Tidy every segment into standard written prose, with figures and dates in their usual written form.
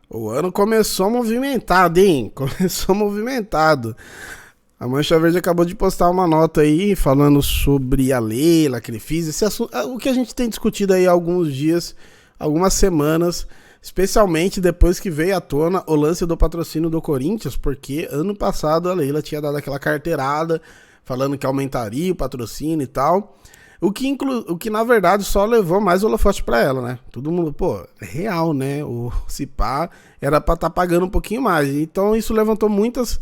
O ano começou movimentado, hein? Começou movimentado. A Mancha Verde acabou de postar uma nota aí falando sobre a Leila, a Crefisa, esse assunto, o que a gente tem discutido aí há alguns dias, algumas semanas, especialmente depois que veio à tona o lance do patrocínio do Corinthians, porque ano passado a Leila tinha dado aquela carteirada falando que aumentaria o patrocínio e tal. O que na verdade só levou mais holofote pra ela, né? Todo mundo, pô, é real, né? O Cipá era pra estar pagando um pouquinho mais. Então isso levantou muitos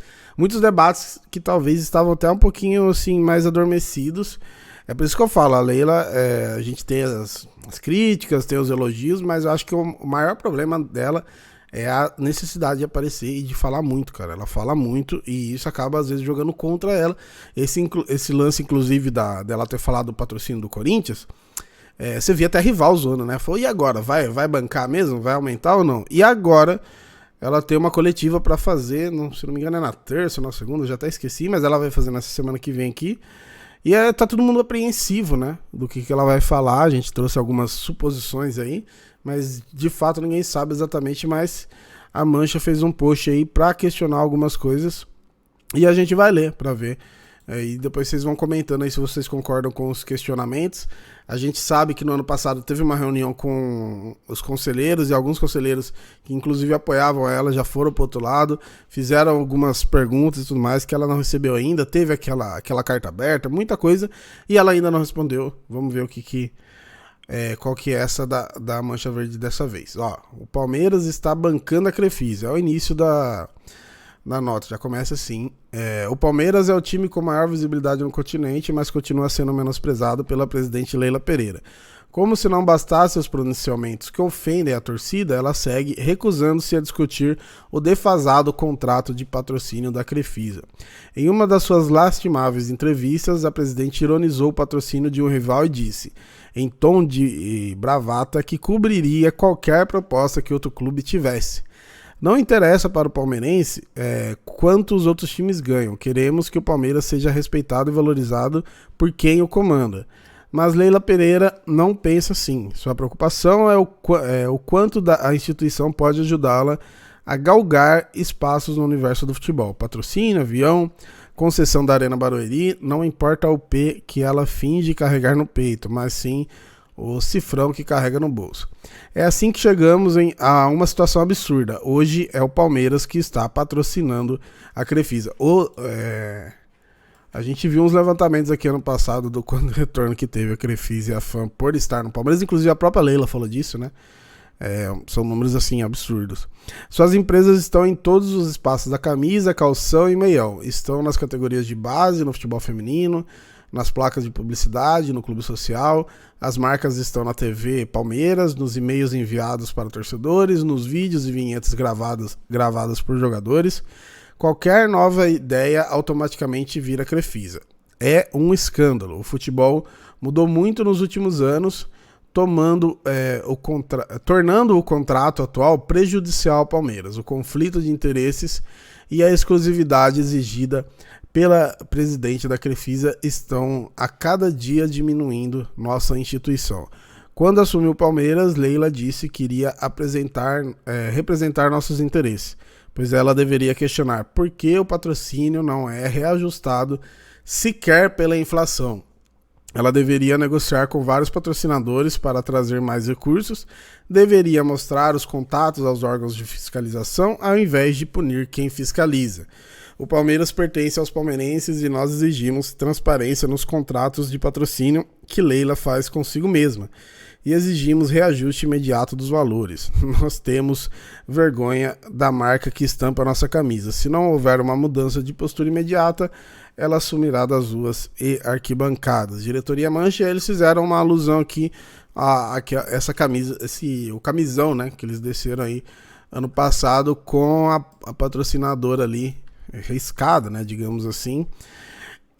debates que talvez estavam até um pouquinho assim mais adormecidos. É por isso que eu falo, a Leila, a gente tem as críticas, tem os elogios, mas eu acho que o maior problema dela é a necessidade de aparecer e de falar muito, cara. Ela fala muito e isso acaba, às vezes, jogando contra ela. Esse lance, inclusive, dela ter falado do patrocínio do Corinthians, você via até rival zoando, né? Falou, e agora? Vai bancar mesmo? Vai aumentar ou não? E agora ela tem uma coletiva pra fazer, se não me engano é na terça ou na segunda, já até esqueci, mas ela vai fazer nessa semana que vem aqui. E tá todo mundo apreensivo, né? Do que ela vai falar. A gente trouxe algumas suposições aí, mas de fato ninguém sabe exatamente. Mas a Mancha fez um post aí pra questionar algumas coisas e a gente vai ler pra ver. E depois vocês vão comentando aí se vocês concordam com os questionamentos. A gente sabe que no ano passado teve uma reunião com os conselheiros e alguns conselheiros que inclusive apoiavam ela já foram pro outro lado, fizeram algumas perguntas e tudo mais que ela não recebeu ainda, teve aquela carta aberta, muita coisa, e ela ainda não respondeu. Vamos ver qual que é essa da Mancha Verde dessa vez. Ó, o Palmeiras está bancando a Crefisa, é o início da nota, já começa assim. O Palmeiras é o time com maior visibilidade no continente, mas continua sendo menosprezado pela presidente Leila Pereira. Como se não bastasse os pronunciamentos que ofendem a torcida, ela segue recusando-se a discutir o defasado contrato de patrocínio da Crefisa. Em uma das suas lastimáveis entrevistas, a presidente ironizou o patrocínio de um rival e disse, em tom de bravata, que cobriria qualquer proposta que outro clube tivesse. Não interessa para o palmeirense quanto os outros times ganham. Queremos que o Palmeiras seja respeitado e valorizado por quem o comanda. Mas Leila Pereira não pensa assim. Sua preocupação é o quanto a instituição pode ajudá-la a galgar espaços no universo do futebol. Patrocínio, avião, concessão da Arena Barueri, não importa o P que ela finge carregar no peito, mas sim o cifrão que carrega no bolso. É assim que chegamos a uma situação absurda. Hoje é o Palmeiras que está patrocinando a Crefisa. A gente viu uns levantamentos aqui ano passado do quando retorno que teve a Crefisa e a FAM por estar no Palmeiras. Inclusive a própria Leila falou disso, né? São números assim absurdos. Suas empresas estão em todos os espaços da camisa, calção e meião. Estão nas categorias de base, no futebol feminino, nas placas de publicidade, no clube social. As marcas estão na TV Palmeiras, nos e-mails enviados para torcedores, nos vídeos e vinhetas gravadas por jogadores. Qualquer nova ideia automaticamente vira Crefisa. É um escândalo. O futebol mudou muito nos últimos anos, tornando o contrato atual prejudicial ao Palmeiras. O conflito de interesses e a exclusividade exigida pela presidente da Crefisa estão a cada dia diminuindo nossa instituição. Quando assumiu o Palmeiras, Leila disse que iria representar nossos interesses, pois ela deveria questionar por que o patrocínio não é reajustado sequer pela inflação. Ela deveria negociar com vários patrocinadores para trazer mais recursos, deveria mostrar os contatos aos órgãos de fiscalização ao invés de punir quem fiscaliza. O Palmeiras pertence aos palmeirenses e nós exigimos transparência nos contratos de patrocínio que Leila faz consigo mesma. E exigimos reajuste imediato dos valores. Nós temos vergonha da marca que estampa a nossa camisa. Se não houver uma mudança de postura imediata, ela sumirá das ruas e arquibancadas. Diretoria Mancha, eles fizeram uma alusão aqui a essa camisa, o camisão, né, que eles desceram aí ano passado com a patrocinadora ali, riscada, né, digamos assim.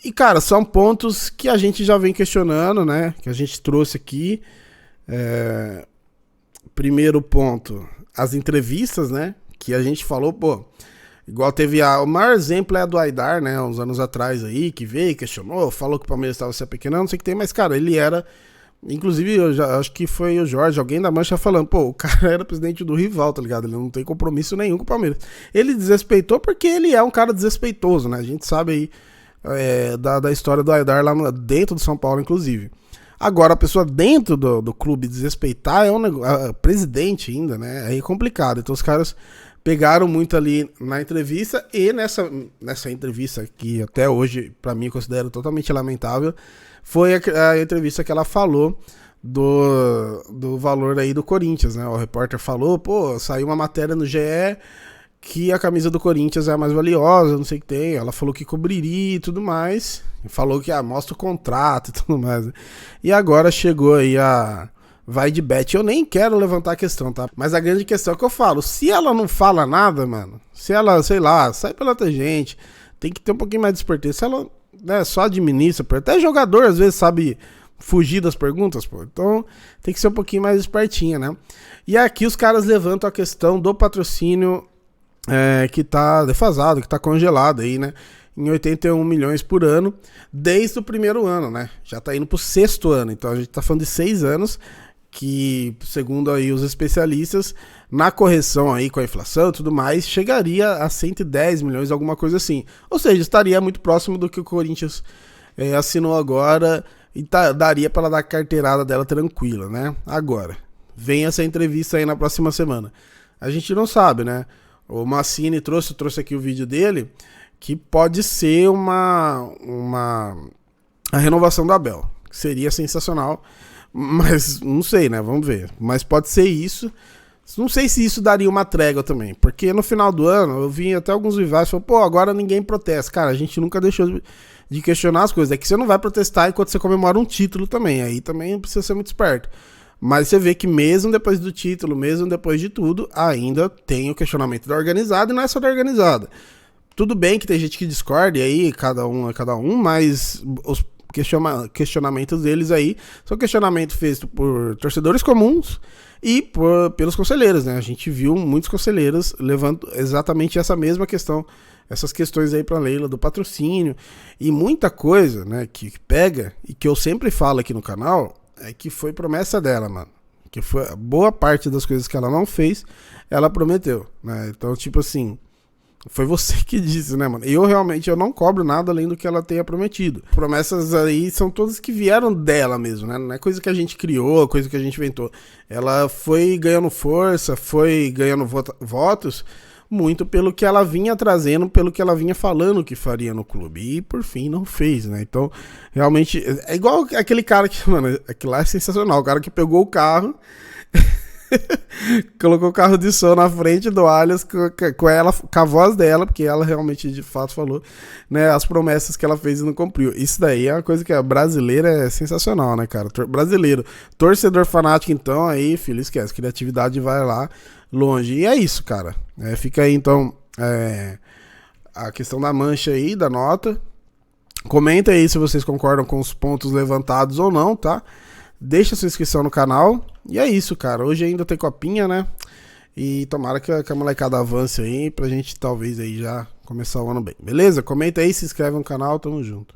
E, cara, são pontos que a gente já vem questionando, né, que a gente trouxe aqui. Primeiro ponto, as entrevistas, né, que a gente falou, pô, igual teve o maior exemplo é a do Aidar, né, uns anos atrás aí, que veio, questionou, falou que o Palmeiras estava se apequenando, não sei o que tem, mas, cara, ele era Inclusive, eu já acho que foi o Jorge, alguém da Mancha falando, pô, o cara era presidente do rival, tá ligado? Ele não tem compromisso nenhum com o Palmeiras. Ele desrespeitou porque ele é um cara desrespeitoso, né? A gente sabe aí da história do Aidar lá dentro do São Paulo, inclusive. Agora, a pessoa dentro do clube desrespeitar é um negócio. Presidente ainda, né? Aí é complicado. Então os caras pegaram muito ali na entrevista e nessa entrevista que até hoje, pra mim, eu considero totalmente lamentável, foi a entrevista que ela falou do valor aí do Corinthians, né? O repórter falou, pô, saiu uma matéria no GE que a camisa do Corinthians é a mais valiosa, não sei o que tem. Ela falou que cobriria e tudo mais. Falou que mostra o contrato e tudo mais. E agora chegou aí a vai de bet. Eu nem quero levantar a questão, tá? Mas a grande questão é que eu falo, se ela não fala nada, mano, se ela, sei lá, sai pela tangente, tem que ter um pouquinho mais de esperteza. Se ela, né, só administra, até jogador às vezes sabe fugir das perguntas, pô. Então tem que ser um pouquinho mais espertinha, né? E aqui os caras levantam a questão do patrocínio que tá defasado, que tá congelado aí, né? Em 81 milhões por ano, desde o primeiro ano, né? Já tá indo pro sexto ano, então a gente tá falando de 6 anos, que, segundo aí os especialistas, na correção aí com a inflação e tudo mais, chegaria a 110 milhões, alguma coisa assim. Ou seja, estaria muito próximo do que o Corinthians assinou agora e daria para ela dar a carteirada dela tranquila, né? Agora, vem essa entrevista aí na próxima semana. A gente não sabe, né? O Massini trouxe aqui o vídeo dele, que pode ser a renovação do Abel, que seria sensacional, mas não sei, né? Vamos ver. Mas pode ser isso. Não sei se isso daria uma trégua também, porque no final do ano eu vi até alguns rivais falando, pô, agora ninguém protesta. Cara, a gente nunca deixou de questionar as coisas. É que você não vai protestar enquanto você comemora um título também, aí também precisa ser muito esperto. Mas você vê que mesmo depois do título, mesmo depois de tudo, ainda tem o questionamento da organizada e não é só da organizada. Tudo bem que tem gente que discorda, e aí cada um é cada um, mas os questionamentos deles aí são questionamentos feitos por torcedores comuns e pelos conselheiros, né? A gente viu muitos conselheiros levando exatamente essa mesma questão, essas questões aí pra Leila do patrocínio e muita coisa, né, que pega e que eu sempre falo aqui no canal, é que foi promessa dela, mano. Que foi boa parte das coisas que ela não fez, ela prometeu, né? Então, tipo assim, foi você que disse, né, mano? Eu realmente não cobro nada além do que ela tenha prometido. Promessas aí são todas que vieram dela mesmo, né? Não é coisa que a gente criou, coisa que a gente inventou. Ela foi ganhando força, foi ganhando votos, muito pelo que ela vinha trazendo, pelo que ela vinha falando que faria no clube. E por fim não fez, né? Então, realmente, é igual aquele cara que, mano, aquilo lá é sensacional. O cara que pegou o carro, colocou o carro de som na frente do Allianz com ela, com a voz dela, porque ela realmente de fato falou, né, as promessas que ela fez e não cumpriu. Isso daí é uma coisa que a brasileira é sensacional, né, cara? Brasileiro, torcedor fanático, então, aí, filho, esquece, criatividade vai lá longe. E é isso, cara. Fica aí, então, a questão da mancha aí, da nota. Comenta aí se vocês concordam com os pontos levantados ou não, tá? Deixa sua inscrição no canal. E é isso, cara. Hoje ainda tem copinha, né? E tomara que a molecada avance aí pra gente talvez aí já começar o ano bem. Beleza? Comenta aí, se inscreve no canal. Tamo junto.